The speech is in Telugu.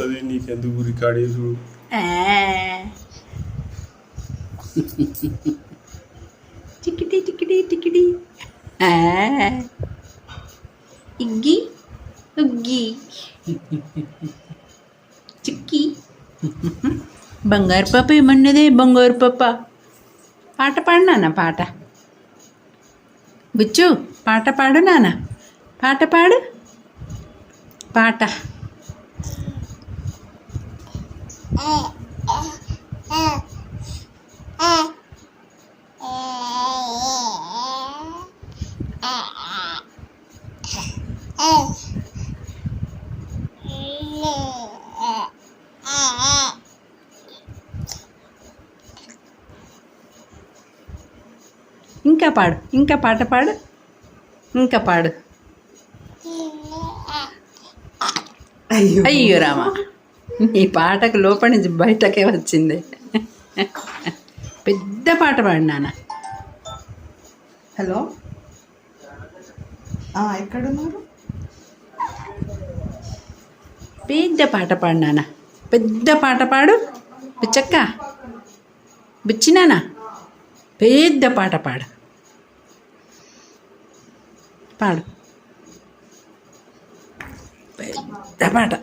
వస్తుంది, నీకెందుకు రికార్డ్ చేసుడు. చిక్కిటి చిక్కిటి చిక్కిటి ఇగ్గి ఉగ్గి చిక్కి. బంగారు పాప ఏమన్నదే? బంగారు పాప పాట పాడు నాన్న, పాట. బుచ్చు పాట పాడు నాన్న, పాట పాడు, పాట. ఇంకా పాడు, ఇంకా పాట పాడు, ఇంకా పాడు. అయ్యో రామా, ఈ పాటకు లోపల నుంచి బయటకే వచ్చింది. పెద్ద పాట పాడు నాన్న. హలో, ఎక్కడున్నారు? పెద్ద పాట పాడు నాన్న, పెద్ద పాట పాడు. పిచ్చక్క బిచ్చినానా, పెద్ద పాట పాడు, పాడు పెద్ద పాట.